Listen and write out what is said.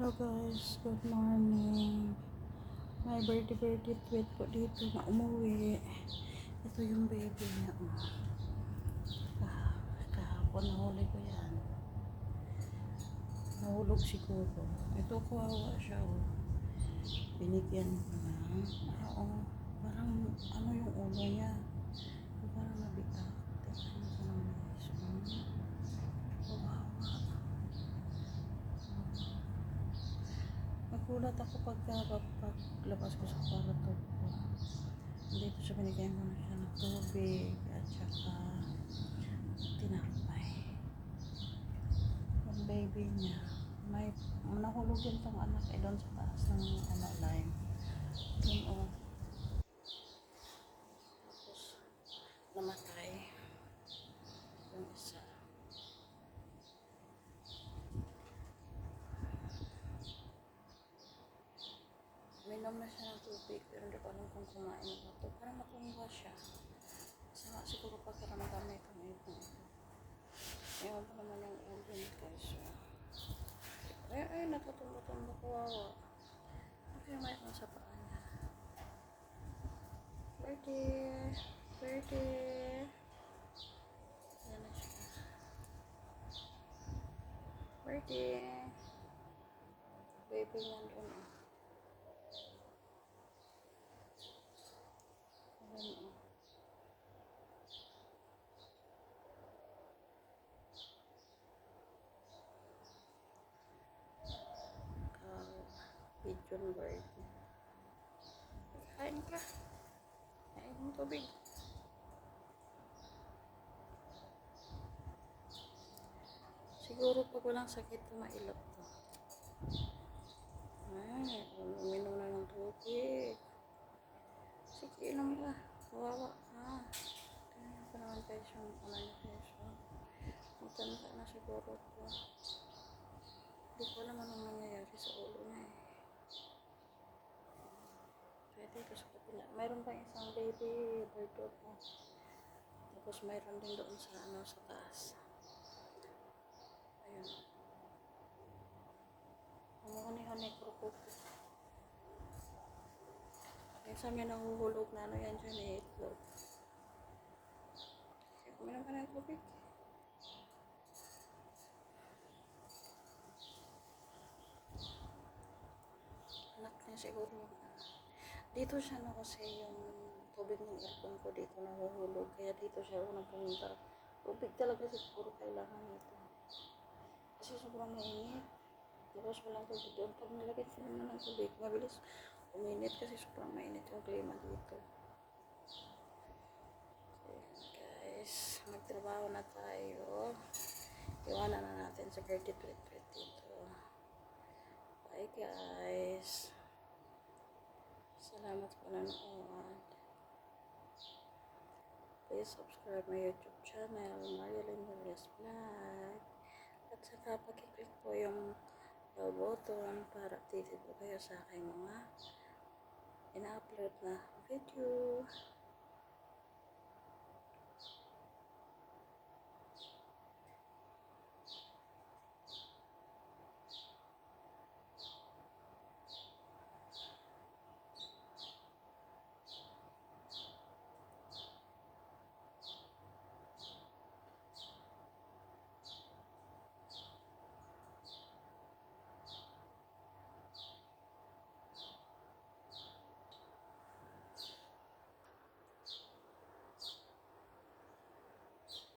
Hello guys, good morning. May birthday tweet po dito na umuwi. Ito yung baby niya. Kahapon nahuli ko yan. Nahulog siguro. Ito kawawa siya. Binigyan ko na. Parang ano yung ulo niya. Parang nabitak. Tignan ko ng guys. Kawawa. Nagulat ako paglabas ko sa kwarto ko. Dito siya, binigyan ko na siya ng tubig at saka tinapay. Yung baby niya, may nahulog din tong anak doon sa taas ng line. Doon tapos namatay yung isa. Minom na siya ng tubig pero hindi ko alam kung kumain na ito. Parang matumba siya. Sama siguro pagkaramdam na itong ito. Ewan pa naman yung ulo niya guys. Ay, natutumba-tumba, kawawa. Okay, may akong sa paa niya. Birthday. Yan na siya. Birthday. Baby niya doon. Pigeon bird. Kain ka. Kain ng tubig. Siguro pag walang sakit, mailap to. Ay, uminom na ng tubig. Sige, inom ka. Kawawa ka. Tingnan ko naman guys yung niya guys. Matanda na siguro to. Hindi ko alam anong nangyayari sa ulo niya eh. Pwede ko sa kapila. Mayroon pa isang baby bird dog mo. Tapos mayroon din doon sa sa taas. Ayun. Umuhuni-huni krokopo. Minsan may nahuhulog na yan dyan eh, itlog. Kuminom ka ng tubig. Anak niya siguro yung dito siya kasi yung tubig ng aircon ko dito nahuhulog. Kaya dito siya unang pumunta. Tubig talaga siguro kailangan nito. Kasi sobrang mainit. Tapos walang tubig doon. Pag nilagay ko naman ng tubig, mabilis uminit kasi sobrang mainit yung klima dito. Okay, guys, magtrabaho na tayo. Iwanan na natin sa birthday tweet dito. Bye guys. Salamat po na nanood. Please subscribe my YouTube channel, Marilyn Reyes Vlog. At saka pakiclick po yung bell button para updated po kayo sa aking mga ina-upload na video.